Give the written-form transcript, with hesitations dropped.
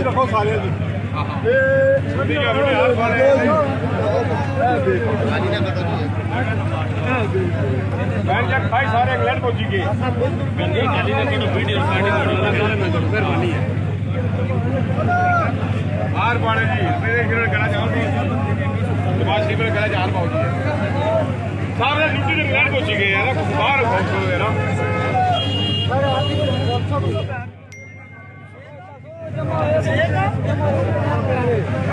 रखो सारे भाई सारे इंग्लैंड पहुंची गए हार पाने जी कहना चाहूँगी कहना चाह पाओ सारे ड्यूटी इंग्लैंड पहुंची गए है ना बाहर